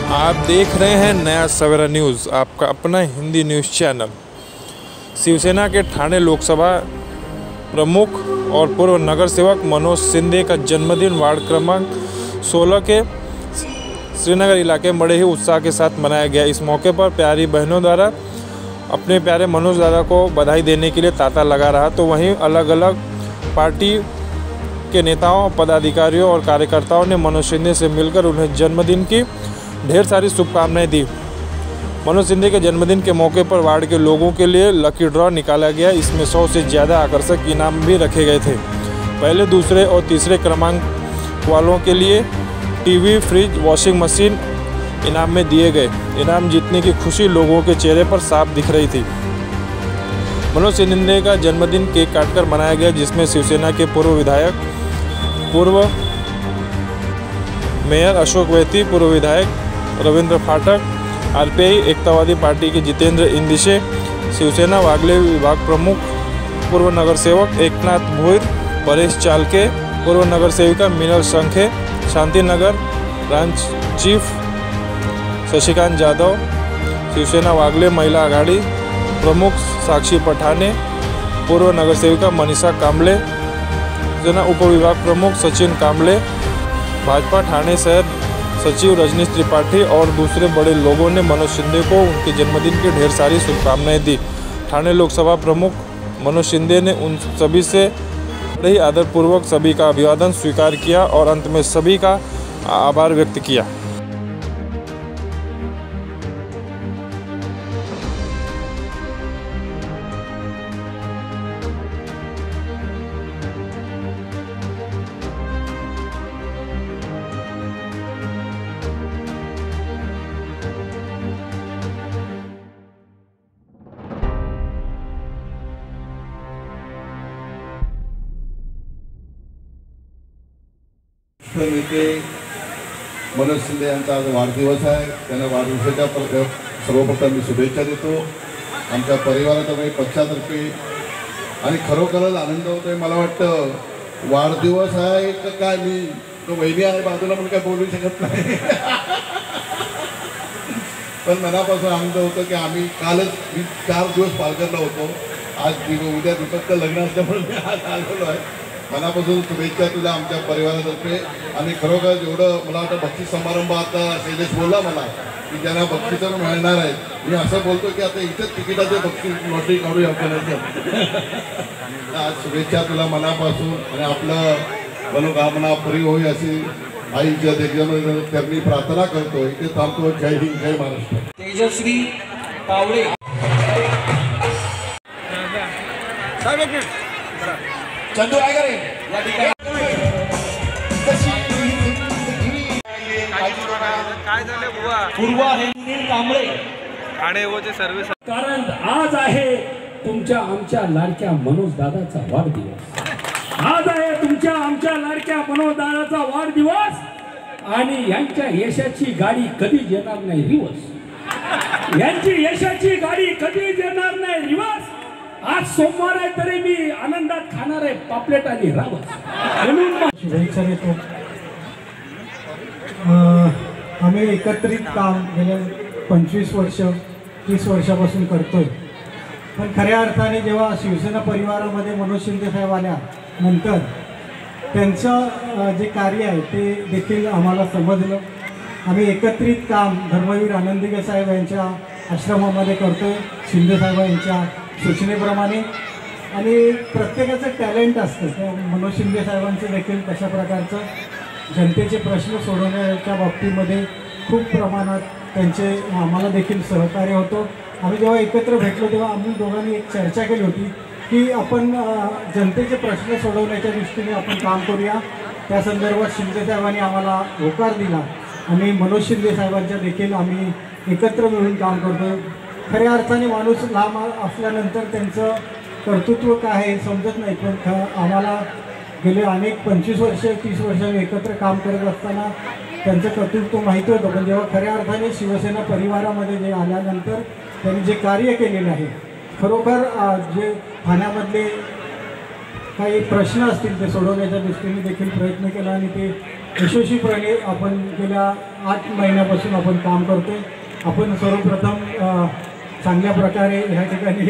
आप देख रहे हैं नया सवेरा न्यूज़, आपका अपना हिंदी न्यूज़ चैनल। शिवसेना के ठाणे लोकसभा प्रमुख और पूर्व नगर सेवक मनोज शिंदे का जन्मदिन वार्ड क्रमांक 16 के श्रीनगर इलाके में बड़े ही उत्साह के साथ मनाया गया। इस मौके पर प्यारी बहनों द्वारा अपने प्यारे मनोज दादा को बधाई देने के लिए तांता लगा रहा, तो वहीं अलग अलग पार्टी के नेताओं, पदाधिकारियों और कार्यकर्ताओं ने मनोज शिंदे से मिलकर उन्हें जन्मदिन की ढेर सारी शुभकामनाएं दी। मनोज शिंदे के जन्मदिन के मौके पर वार्ड के लोगों के लिए लकी ड्रॉ निकाला गया। इसमें 100 से ज़्यादा आकर्षक इनाम भी रखे गए थे। पहले, दूसरे और तीसरे क्रमांक वालों के लिए टीवी, फ्रिज, वॉशिंग मशीन इनाम में दिए गए। इनाम जीतने की खुशी लोगों के चेहरे पर साफ दिख रही थी। मनोज शिंदे का जन्मदिन केक काटकर मनाया गया, जिसमें शिवसेना के पूर्व विधायक, पूर्व मेयर अशोक वैती, पूर्व विधायक रविंद्र फाटक, आरपीआई एकतावादी पार्टी के जितेंद्र इंदिशे, शिवसेना वागले विभाग प्रमुख, पूर्व नगर सेवक एकनाथ भोईर, परेश चालके, पूर्व नगर सेविका मीनल संखे, शांतिनगर ब्रांच चीफ शशिकांत जाधव, शिवसेना वागले महिला आघाड़ी प्रमुख साक्षी पठाने, पूर्व नगर सेविका मनीषा कांबले, शिवसेना उपविभाग प्रमुख सचिन कांबले, भाजपा ठाणे शहर सचिव रजनीश त्रिपाठी और दूसरे बड़े लोगों ने मनोज शिंदे को उनके जन्मदिन की ढेर सारी शुभकामनाएं दी। ठाणे लोकसभा प्रमुख मनोज शिंदे ने उन सभी से बड़े ही आदरपूर्वक सभी का अभिवादन स्वीकार किया और अंत में सभी का आभार व्यक्त किया। नेते मनोज शिंदे यांचा आज वाढदिवस आहे। त्यांना वाढदिवसाच्या सर्वप्रथम मी शुभेच्छा देतो आमच्या परिवारातर्फे, पक्षातर्फे, आणि खरोखरच आनंद होतोय। मला वाटतं वाढदिवस आहे तर काय, मी तो वहिनी आहे बाजूला पण काय बोलू शकत नाही पण मनापासून आनंद होतो की आम्ही कालच 4 दिवस पालघरला होतो। आज उद्या दीपकचं लग्न असल्यामुळे मी आज आलेलो आहे। मनापासून शुभेच्छा तुला आमच्या परिवारातर्फे। आणि खरोखर जेवढं मला वाटतं बक्षीस समारंभ आता शैलेश बोलला मला की ज्यांना बक्षीस मिळणार आहेत, मी असं बोलतो की आता इथेच तिकिटाचे बक्षीस लॉटरी काढूया आपण आज शुभेच्छा तुला मनापासून। आणि आपलं मनोकामना पुरी होई अशी आईच्या देखील करणी प्रार्थना करतो। इथे थांबतो। जय हिंद, जय महाराष्ट्र। तेजश्री पावळे चंदू काय करे या ठिकाणी काय झाले बुवा? पूर्वा हे सुनील कांबळे ठाणे वचे सर्व्हिस। कारण आज आहे तुमच्या आमच्या लाडक्या मनोज दादाचा वाढदिवस। आज आहे तुमच्या आमच्या लाडक्या मनोज दादाचा वाढदिवस आणि यांच्या यशाची गाडी कधीच येणार नाही रिवर्स। यांची यशाची गाडी कधीच येणार नाही रिवर्स। आज सोमवार आहे तरी मी आनंदात खाणार आहे पापलेट आणि रावस म्हणून शुभेच्छा देतो। आम्ही एकत्रित काम गेल्या 25 वर्ष 30 वर्षापासून करतोय, पण खऱ्या अर्थाने जेव्हा शिवसेना परिवारामध्ये मनोज शिंदे साहेब आल्यानंतर त्यांचं जे कार्य आहे ते देखील आम्हाला समजलं। आम्ही एकत्रित काम धर्मवीर आनंदिगे साहेब यांच्या आश्रमामध्ये करतोय शिंदे साहेब यांच्या सूचनेप्रमाणे। आणि प्रत्येकाचं टॅलेंट असतं, त्या मनोज शिंदे साहेबांचं देखील तशा प्रकारचं जनतेचे प्रश्न सोडवण्याच्या बाबतीमध्ये खूप प्रमाणात त्यांचे आम्हाला देखील सहकार्य होतं। आम्ही जेव्हा एकत्र भेटलो तेव्हा आम्ही दोघांनी एक चर्चा केली होती की आपण जनतेचे प्रश्न सोडवण्याच्या दृष्टीने आपण काम करूया। त्या संदर्भात शिंदे साहेबांनी आम्हाला होकार दिला आणि मनोज शिंदे साहेबांच्या देखील आम्ही एकत्र मिळून काम करतो। खऱ्या अर्थाने माणूस लांब असल्यानंतर त्यांचं कर्तृत्व काय आहे समजत नाही, पण आम्हाला गेले अनेक 25 वर्ष 30 वर्ष एकत्र काम करत असताना त्यांचं कर्तृत्व माहिती होतं। पण जेव्हा खऱ्या अर्थाने शिवसेना परिवारामध्ये जे आल्यानंतर त्यांनी जे कार्य केलेलं आहे, खरोखर जे ठाण्यामधले काही प्रश्न असतील ते सोडवण्याच्या दृष्टीने देखील प्रयत्न केला आणि ते यशस्वीपणे आपण गेल्या 8 महिन्यापासून आपण काम करतोय. आपण सर्वप्रथम चांगल्या प्रकारे ह्या ठिकाणी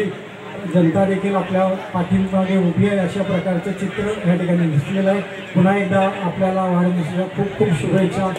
जनता देखील आपल्या पाठीमागे उभी आहे अशा प्रकारचं चित्र ह्या ठिकाणी दिसलेलं आहे. पुन्हा एकदा आपल्याला वाढदिवसाच्या खूप खूप शुभेच्छा.